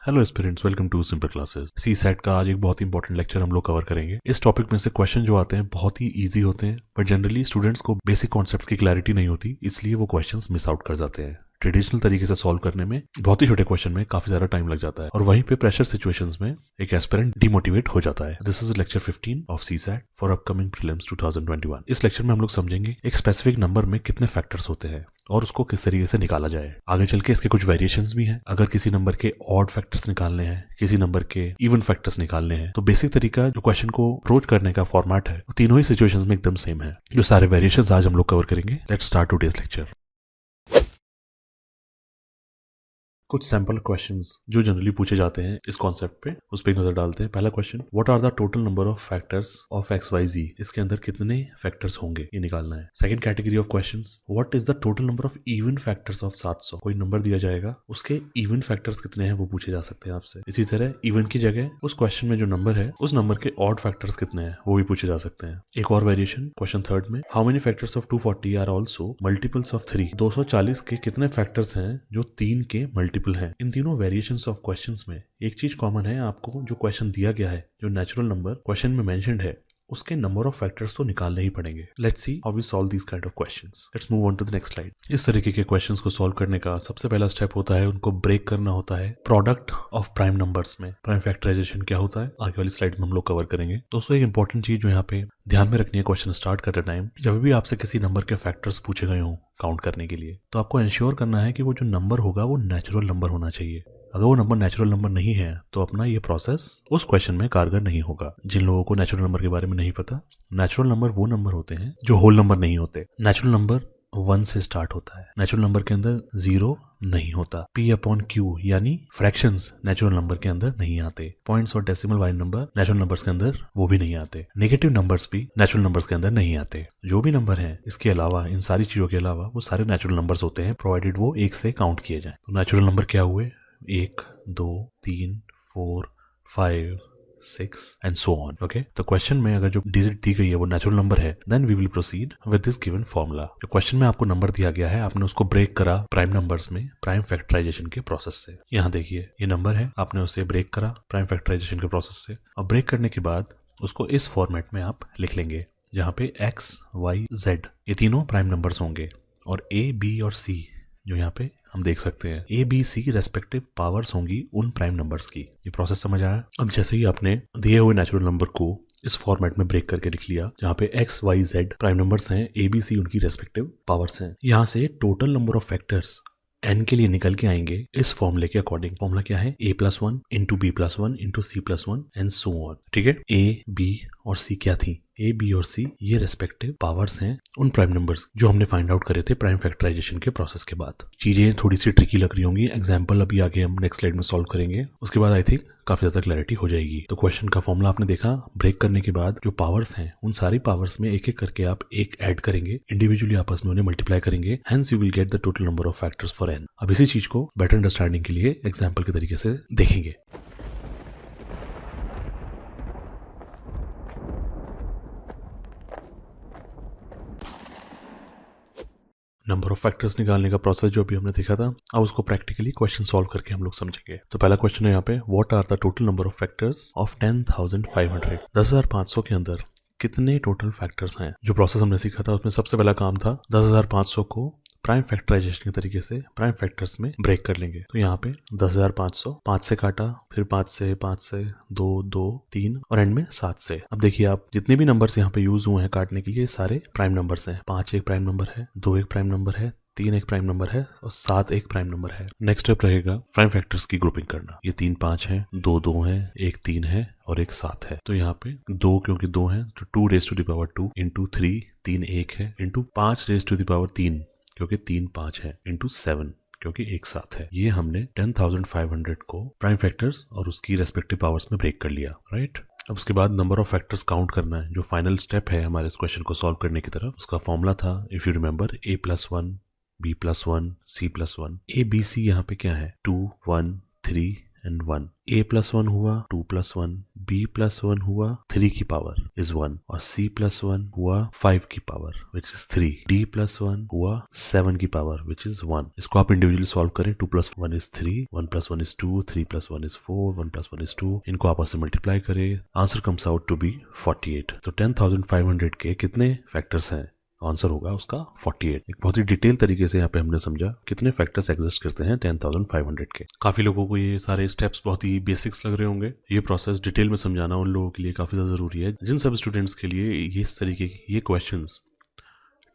Hello aspirants, welcome to simple classes. CSAT का आज एक बहुत ही इंपॉर्टेंट लेक्चर हम लोग कवर करेंगे। इस टॉपिक में से क्वेश्चन जो आते हैं बहुत ही इजी होते हैं, पर जनरली स्टूडेंट्स को बेसिक कॉन्सेप्ट्स की क्लैरिटी नहीं होती, इसलिए वो क्वेश्चंस मिस आउट कर जाते हैं। ट्रेडिशनल तरीके से सॉल्व करने में बहुत ही छोटे क्वेश्चन में काफी ज्यादा टाइम लग जाता है और वहीं पे प्रेशर सिचुएशंस में एक एस्पिरेंट डिमोटिवेट हो जाता है। This is lecture 15 of CSAT for upcoming prelims 2021। इस लेक्चर में हम लोग समझेंगे एक स्पेसिफिक नंबर में कितने फैक्टर्स होते हैं और उसको किस तरीके से निकाला जाए। आगे चल के इसके कुछ वेरिएशंस भी हैं। अगर किसी नंबर के ऑड फैक्टर्स निकालने हैं, किसी नंबर के इवन फैक्टर्स निकालने हैं, तो बेसिक तरीका जो क्वेश्चन को अप्रोच करने का फॉर्मेट है वो तीनों ही सिचुएशंस में एकदम सेम है। जो सारे वेरिएशंस आज हम लोग कवर करेंगे। Let's start today's lecture. कुछ सैंपल क्वेश्चंस जो जनरली पूछे जाते हैं इस कॉन्सेप्ट पे, उस पर नजर डालते हैं। पहला question, what are the total number of factors of x y z. इसके अंदर कितने फैक्टर्स होंगे ये निकालना है। Second category of questions, what is the total number of even factors of 700। कोई नंबर दिया जाएगा, उसके इवन फैक्टर्स कितने हैं वो पूछे जा सकते हैं आपसे। इसी तरह इवन की जगह उस क्वेश्चन में जो नंबर है उस नंबर के ऑड फैक्टर्स कितने हैं वो भी पूछे जा सकते हैं। एक और वेरिएशन क्वेश्चन थर्ड में, how many factors of 240 are also multiples of 3। 240 के कितने फैक्टर्स हैं जो 3 के मल्टीपल हैं। इन तीनों वेरिएशंस ऑफ क्वेश्चंस में एक चीज कॉमन है, आपको जो क्वेश्चन दिया गया है, जो नेचुरल नंबर क्वेश्चन में मेंशन्ड है, उसके नंबर ऑफ फैक्टर्स तो निकालने ही पड़ेंगे। Let's see how we solve this kind of questions. Let's move on to the next slide. इस तरीके के क्वेश्चंस को सॉल्व करने का सबसे पहला स्टेप होता है उनको ब्रेक करना होता है प्रोडक्ट ऑफ प्राइम नंबर्स में। प्राइम फैक्टराइजेशन क्या होता है आगे वाली स्लाइड में हम लोग कवर करेंगे। दोस्तों, एक इंपॉर्टेंट चीज जो यहाँ पे ध्यान में रखनी है क्वेश्चन स्टार्ट करते टाइम, जब भी आपसे किसी नंबर के फैक्टर्स पूछे गए हों काउंट करने के लिए, तो आपको इंश्योर करना है कि वो जो नंबर होगा वो नेचुरल नंबर होना चाहिए। अगर वो नंबर नेचुरल नंबर नहीं है तो अपना ये प्रोसेस उस क्वेश्चन में कारगर नहीं होगा। जिन लोगों को नेचुरल नंबर के बारे में नहीं पता, नेचुरल नंबर वो नंबर होते हैं जो होल नंबर नहीं होते। नेचुरल नंबर 1 से स्टार्ट होता है। नेचुरल नंबर के अंदर 0 नहीं होता। P/Q यानी फ्रैक्शंस नेचुरल नंबर के अंदर नहीं आते। पॉइंट्स और डेसिमल वाले नंबर नेचुरल नंबर्स के अंदर वो भी नहीं आते। नेगेटिव नंबर्स भी नेचुरल नंबर्स के अंदर नहीं आते। जो भी नंबर है इसके अलावा, इन सारी चीजों के अलावा, वो सारे नेचुरल नंबर्स होते हैं, प्रोवाइडेड वो 1 से काउंट किए जाए। तो नेचुरल नंबर क्या हुए? 1, 2, 3, 4, 5, 6 एंड सो ऑन। ओके, तो क्वेश्चन में अगर जो डिजिट दी गई है वो नेचुरल नंबर है, then we will proceed with this given formula. जो क्वेश्चन में आपको नंबर दिया गया है, आपने उसको ब्रेक करा प्राइम नंबर्स में प्राइम फैक्टराइजेशन के प्रोसेस से। यहाँ देखिए, ये नंबर है, आपने उसे ब्रेक करा प्राइम फैक्टराइजेशन के प्रोसेस से, और ब्रेक करने के बाद उसको इस फॉर्मेट में आप लिख लेंगे, जहाँ पे x, y, z ये तीनों प्राइम नंबर्स होंगे और a, b और c जो यहाँ पे हम देख सकते हैं, A, B, C respective powers होंगी उन प्राइम नंबर्स की। ये प्रोसेस समझ आया? अब जैसे ही आपने दिए हुए नेचुरल नंबर को इस फॉर्मेट में ब्रेक करके लिख लिया, जहाँ पे x, y, z prime numbers हैं, A, B, C उनकी रेस्पेक्टिव पावर्स हैं, यहाँ से total number of factors n के लिए निकल के आएंगे इस फॉर्मूले के अकॉर्डिंग। फॉर्मूला क्या है? a+1 into b+1 into c+1 and so on. ठीक है, a, b और c क्या थी? a, b और c ये रेस्पेक्टिव पावर्स हैं उन प्राइम नंबर्स जो हमने फाइंड आउट करे थे प्राइम फैक्टराइजेशन के प्रोसेस के बाद। चीजें थोड़ी सी ट्रिकी लग रही होंगी, एग्जाम्पल अभी आगे हम नेक्स्ट स्लाइड में सॉल्व करेंगे, उसके बाद आई थिंक काफी ज्यादा क्लैरिटी हो जाएगी। तो क्वेश्चन का फॉर्मूला आपने देखा, ब्रेक करने के बाद जो पावर्स हैं उन सारी पावर्स में एक एक करके आप एक ऐड करेंगे, इंडिविजुअली आपस में उन्हें मल्टीप्लाई करेंगे, hence you will get the total number of factors for n। अब इसी चीज को बेटर अंडरस्टैंडिंग के लिए एग्जाम्पल के तरीके से देखेंगे। नंबर ऑफ फैक्टर्स निकालने का प्रोसेस जो अभी हमने देखा था, अब उसको प्रैक्टिकली क्वेश्चन सॉल्व करके हम लोग समझेंगे। तो पहला क्वेश्चन है यहाँ पे, what are the total number of factors of 10,500। 10,500 के अंदर कितने टोटल फैक्टर्स हैं। जो प्रोसेस हमने सीखा था उसमें सबसे पहला काम था 10,500 को प्राइम फैक्टराइजेशन के तरीके से प्राइम फैक्टर्स में ब्रेक कर लेंगे। तो यहाँ पे 10,500 5 से काटा, फिर 5 से 2, 2, 3 और एंड में 7 से। अब देखिए, आप जितने भी नंबर्स यहाँ पे यूज हुए हैं काटने के लिए, सारे प्राइम नंबर्स हैं। 5 एक प्राइम नंबर है, 2 एक प्राइम नंबर है, 3 एक प्राइम नंबर है और 7 एक प्राइम नंबर है। नेक्स्ट स्टेप रहेगा प्राइम फैक्टर्स की ग्रुपिंग करना। ये 3 5 है, 2 2 है, 1 3 है और 1 7 है। तो यहाँ पे 2 क्योंकि 2 है तो 2 raise to the power 2 into 3, 3 1 है, into 5 raise to the power 3 क्योंकि 3 5 है, इंटू 7 क्योंकि 1 7 है। ये हमने 10,500 को प्राइम फैक्टर्स और उसकी रेस्पेक्टिव पावर्स में ब्रेक कर लिया, राइट। अब उसके बाद नंबर ऑफ फैक्टर्स काउंट करना है, जो फाइनल स्टेप है हमारे इस क्वेश्चन को सॉल्व करने की तरफ। उसका फॉर्मूला था, if you remember, a+1 b+1 c+1। a b c यहाँ पे क्या है? 2 1 3 एंड 1। a+1 हुआ, 2+1, b+1 हुआ 3 की पावर इज 1 और c+1 हुआ 5 की पावर विच इज 3, d+1 हुआ 7 की पावर विच इज 1। इसको आप इंडिविजुअली सॉल्व करें। 2 + 1 इज 3, 1 + 1 इज 2, 3 + 1 इज 4, 1 + 1 इज 2। इनको आपस में मल्टीप्लाई करें, answer comes out to be 48। तो 10,500 के कितने फैक्टर्स हैं? आंसर होगा उसका 48। एक बहुत ही डिटेल तरीके से यहाँ पे हमने समझा कितने फैक्टर्स एग्जिस्ट करते हैं 10,500 के। काफी लोगों को ये सारे स्टेप्स बहुत ही बेसिक्स लग रहे होंगे। ये प्रोसेस डिटेल में समझाना उन लोगों के लिए काफी ज्यादा जरूरी है जिन सब स्टूडेंट्स के लिए ये इस तरीके की ये क्वेश्चंस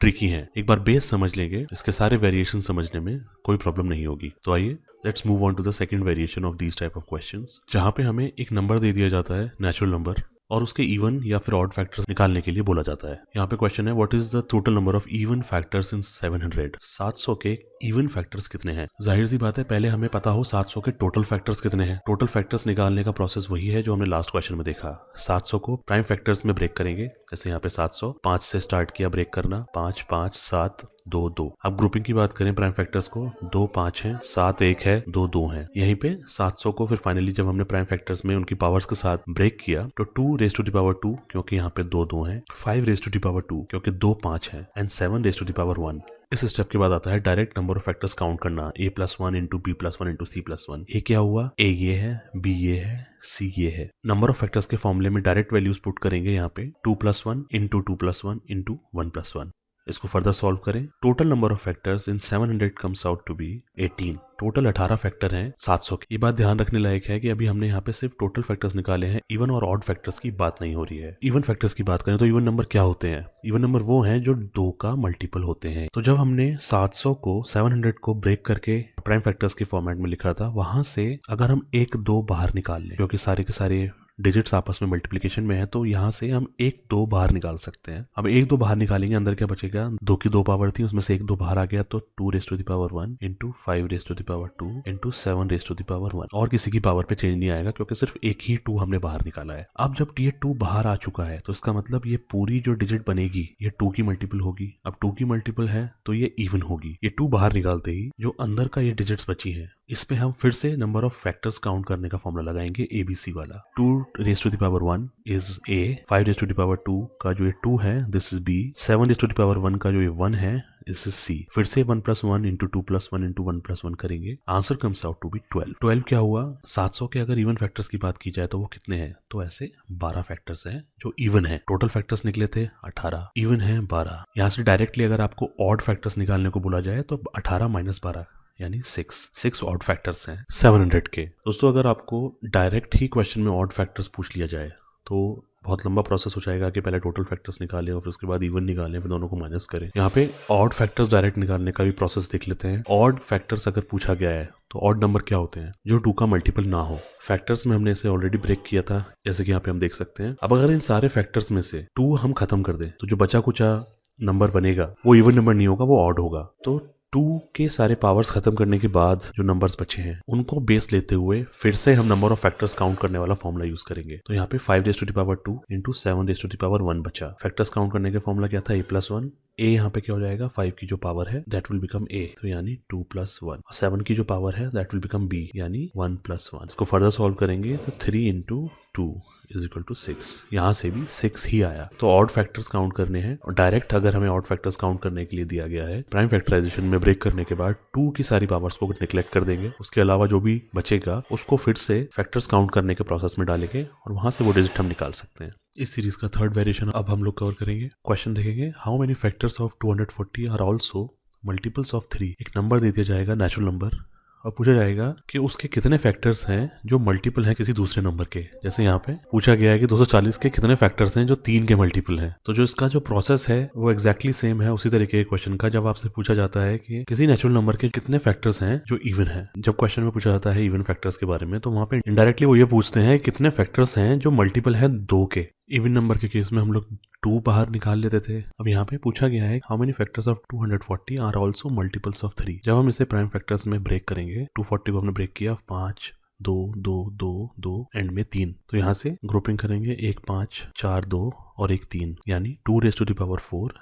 ट्रिकी हैं। एक बार बेस समझ लेंगे, इसके सारे वेरिएशन समझने में कोई प्रॉब्लम नहीं होगी। तो आइए let's move on to the second variation of these type of questions, जहाँ पे हमें एक नंबर दे दिया जाता है, नेचुरल नंबर, और उसके इवन या फिर ऑड फैक्टर्स निकालने के लिए बोला जाता है। यहाँ पे क्वेश्चन है what is the total number of even factors in 700। 700 के इवन फैक्टर्स कितने हैं? जाहिर सी बात है पहले हमें पता हो 700 के टोटल फैक्टर्स कितने हैं। टोटल फैक्टर्स निकालने का प्रोसेस वही है जो हमने लास्ट क्वेश्चन में देखा। 700 को प्राइम फैक्टर्स में ब्रेक करेंगे, जैसे यहाँ पे 700 5 से स्टार्ट किया ब्रेक करना, 5 5 7 2 2। अब ग्रुपिंग की बात करें प्राइम फैक्टर्स को, 2 5 है, 7 1 है, 2 2 है। यहीं पे 700 को फिर फाइनली जब हमने प्राइम फैक्टर्स में उनकी पावर्स के साथ ब्रेक किया तो 2^2 क्योंकि यहाँ पे 2 2 है, 5^2 क्योंकि 2 5 है, एंड 7^1। इस स्टेप के बाद आता है direct number of factors count करना, a+1 into b+1 into c+1। ए क्या हुआ? a ये है, b ये है, c ये है। नंबर ऑफ फैक्टर्स के फॉर्मूले में डायरेक्ट वैल्यूज पुट करेंगे यहाँ पे 2+1 इंटू 2+1 इंटू 1+1। इसको फर्दर सॉल्व करें। Total number of factors in 700 comes out to be 18। Total 18 factor हैं 700 के। ये बात ध्यान रखने लायक है कि अभी हमने यहाँ पे सिर्फ टोटल फैक्टर्स निकाले हैं, इवन और ऑड फैक्टर्स की बात नहीं हो रही है। इवन फैक्टर्स की बात करें तो इवन नंबर क्या होते हैं? इवन नंबर वो हैं जो 2 का मल्टीपल होते हैं। तो जब हमने 700 को 700 को ब्रेक करके प्राइम फैक्टर्स के फॉर्मेट में लिखा था, वहां से अगर हम 1 2 बाहर निकाल लें, क्योंकि सारे के सारे डिजिट्स आपस में मल्टीप्लिकेशन में है, तो यहाँ से हम 1 2 बाहर निकाल सकते हैं। अब 1 2 बाहर निकालेंगे, अंदर क्या बचेगा? 2 की 2 पावर थी, उसमें से 1 2 बाहर आ गया, तो 2^1 इंटू 5^2 इंटू 7^1। और किसी की पावर पे चेंज नहीं आएगा क्योंकि सिर्फ एक ही 2 हमने बाहर निकाला है। अब जब ये 2 बाहर आ चुका है तो इसका मतलब ये पूरी जो डिजिट बनेगी ये 2 की मल्टीपल होगी। अब 2 की मल्टीपल है तो ये इवन होगी। ये 2 बाहर निकालते ही जो अंदर का ये डिजिट्स बची है, इस पे हम फिर से नंबर ऑफ फैक्टर्स काउंट करने का फॉर्मूला लगाएंगे, ABC वाला। 2^1 इज A, 5^2 का जो ये 2 है दिस इज B, 7^1 का जो ये 1 है दिस इज C। फिर से 1+1 इंटू 2+1 इंटू 1+1 करेंगे, answer comes out to be 12। 12 क्या हुआ? 700 के अगर इवन फैक्टर्स की बात की जाए तो वो कितने हैं? तो ऐसे 12 फैक्टर्स हैं जो इवन है। टोटल फैक्टर्स निकले थे 18, इवन है 12। यहाँ से डायरेक्टली अगर आपको ऑड फैक्टर्स निकालने को बोला जाए तो 18 - 12 यानी 6 ऑड फैक्टर्स हैं 700 के। दोस्तों अगर आपको डायरेक्ट ही क्वेश्चन में ऑड फैक्टर्स पूछ लिया जाए तो बहुत लंबा प्रोसेस हो जाएगा कि पहले टोटल फैक्टर्स निकालें और फिर उसके बाद इवन निकालें, फिर दोनों को माइनस करें। यहाँ पे ऑड फैक्टर्स डायरेक्ट निकालने का भी प्रोसेस देख लेते हैं। ऑड फैक्टर्स अगर पूछा गया है तो ऑड नंबर क्या होते हैं? जो 2 का मल्टीपल ना हो। फैक्टर्स में हमने इसे ऑलरेडी ब्रेक किया था, जैसे कि यहाँ पे हम देख सकते हैं। अब अगर इन सारे फैक्टर्स में से 2 हम खत्म कर दें तो जो बचा कुचा नंबर बनेगा वो इवन नंबर नहीं होगा, वो ऑड होगा। तो 2 के सारे पावर्स खत्म करने के बाद जो नंबर्स बचे हैं उनको बेस लेते हुए फिर से हम नंबर ऑफ फैक्टर्स काउंट करने वाला फॉर्मूला यूज करेंगे। तो यहाँ पे 5^2 इंटू 7^1 बचा। फैक्टर्स काउंट करने का फॉर्मूला क्या था? A+1। A यहाँ पे क्या हो जाएगा? 5 की जो पावर है दैट विल बिकम A, तो यानी 2+1। और 7 की जो पावर है दैट विल बिकम B, यानी 1+1। इसको फर्दर सॉल्व करेंगे तो 3 इंटू 2 इज इक्वल टू 6। यहाँ से भी 6 ही आया। तो ऑड फैक्टर्स काउंट करने हैं और डायरेक्ट अगर हमें ऑड फैक्टर्स काउंट करने के लिए दिया गया है, प्राइम फैक्टराइजेशन में ब्रेक करने के बाद 2 की सारी पावर्स को निगलेक्ट कर देंगे। उसके अलावा जो भी बचेगा उसको फिर से फैक्टर्स काउंट करने के प्रोसेस में डालेंगे और वहां से वो डिजिट हम निकाल सकते हैं। इस सीरीज का थर्ड वेरिएशन अब हम लोग कवर करेंगे। क्वेश्चन देखेंगे how many factors of 240 are also multiples of 3। एक नंबर दे दिया जाएगा, नेचुरल नंबर, और पूछा जाएगा कि उसके कितने फैक्टर्स हैं जो मल्टीपल हैं किसी दूसरे नंबर के। जैसे यहाँ पे पूछा गया है कि 240 के कितने फैक्टर्स हैं जो 3 के मल्टीपल हैं। तो जो इसका जो प्रोसेस है वो एग्जैक्टली सेम है उसी तरीके के क्वेश्चन का जब आपसे पूछा जाता है कि किसी नेचुरल नंबर के कितने फैक्टर्स हैं जो इवन है। जब क्वेश्चन में पूछा जाता है इवन फैक्टर्स के बारे में तो वहां पे इनडायरेक्टली वो ये पूछते हैं कितने फैक्टर्स हैं जो मल्टीपल है 2 के। इवन नंबर के केस में हम लोग 2 बाहर निकाल लेते थे। अब यहाँ पे पूछा गया है how many factors of 240 are also multiples of 3। जब हम इसे प्राइम फैक्टर्स में ब्रेक करेंगे, 240 को हमने ब्रेक किया 5 2 2 2 2 एंड में 3, तो यहाँ से ग्रुपिंग करेंगे 1 5 4 2 और एक 3, यानी 2⁴,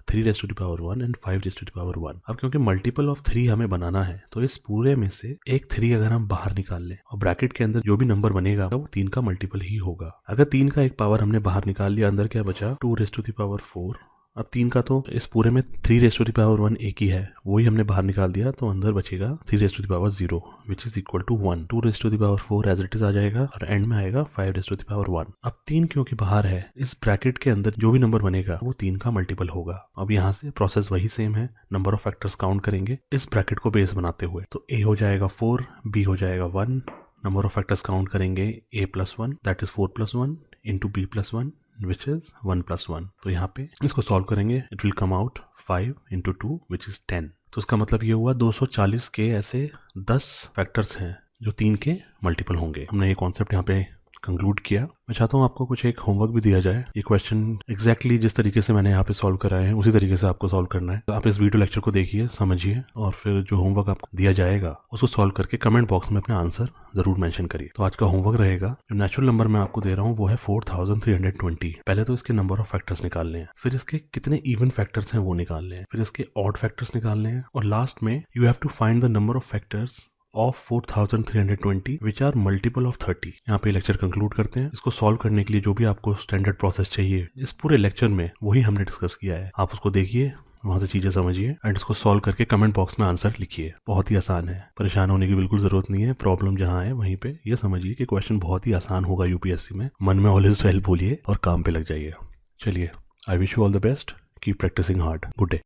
3⁴ एंड 5⁴ अब क्योंकि मल्टीपल ऑफ 3 हमें बनाना है तो इस पूरे में से एक 3 अगर हम बाहर निकाल लें और ब्रैकेट के अंदर जो भी नंबर बनेगा वो 3 का मल्टीपल ही होगा। अगर 3 का एक पावर हमने बाहर निकाल लिया, अंदर क्या बचा 2⁴। अब 3 का तो इस पूरे में 3⁴ एक ही है, वही हमने बाहर निकाल दिया, तो अंदर बचेगा 3⁻0 which is equal to 1। 2⁴ as it is आ जाएगा और एंड में आएगा 5⁻1। अब 3 क्योंकि बाहर है, इस ब्रैकेट के अंदर जो भी नंबर बनेगा वो 3 का मल्टीपल होगा। अब यहाँ से प्रोसेस वही सेम है, नंबर ऑफ फैक्टर्स काउंट करेंगे इस ब्रैकेट को बेस बनाते हुए। तो a हो जाएगा 4, b हो जाएगा 1, नंबर ऑफ फैक्टर्स काउंट करेंगे a+1 that is 4+1 into b+1 which is 1+1। तो यहाँ पे इसको सॉल्व करेंगे, it will come out 5 into 2 which is 10। तो इसका मतलब ये हुआ 240 के ऐसे 10 फैक्टर्स हैं जो 3 के मल्टीपल होंगे। हमने ये कॉन्सेप्ट यहाँ पे कंक्लूड किया। मैं चाहता हूँ आपको कुछ एक होमवर्क भी दिया जाए। ये क्वेश्चन एग्जैक्टली जिस तरीके से मैंने यहाँ पे सॉल्व कराए हैं उसी तरीके से आपको सॉल्व करना है। आप इस वीडियो लेक्चर को देखिए, समझिए और फिर जो होमवर्क आपको दिया जाएगा उसको सॉल्व करके कमेंट बॉक्स में अपना आंसर जरूर मेंशन करिए। तो आज का होमवर्क रहेगा, जो नेचुरल नंबर मैं आपको दे रहा हूँ वो है 4320। पहले तो इसके नंबर ऑफ फैक्टर्स निकालने हैं, फिर इसके कितने इवन फैक्टर्स हैं वो निकालने हैं, फिर इसके ऑड फैक्टर्स निकालने हैं और लास्ट में you have to find the number of factors of 4320 which are multiple of 30। यहाँ पे लेक्चर कंक्लूड करते हैं। इसको सॉल्व करने के लिए जो भी आपको स्टैंडर्ड प्रोसेस चाहिए इस पूरे लेक्चर में वही हमने डिस्कस किया है। आप उसको देखिए, वहां से चीजें समझिए एंड इसको सॉल्व करके कमेंट बॉक्स में आंसर लिखिए। बहुत ही आसान है, परेशान होने की बिल्कुल जरूरत नहीं है। प्रॉब्लम जहाँ है वहीं पे ये समझिए कि क्वेश्चन बहुत ही आसान होगा यूपीएससी में। मन में ऑल इज वेल बोलिए और काम पे लग जाइए। चलिए, I wish you all the best, keep practising hard. Good day.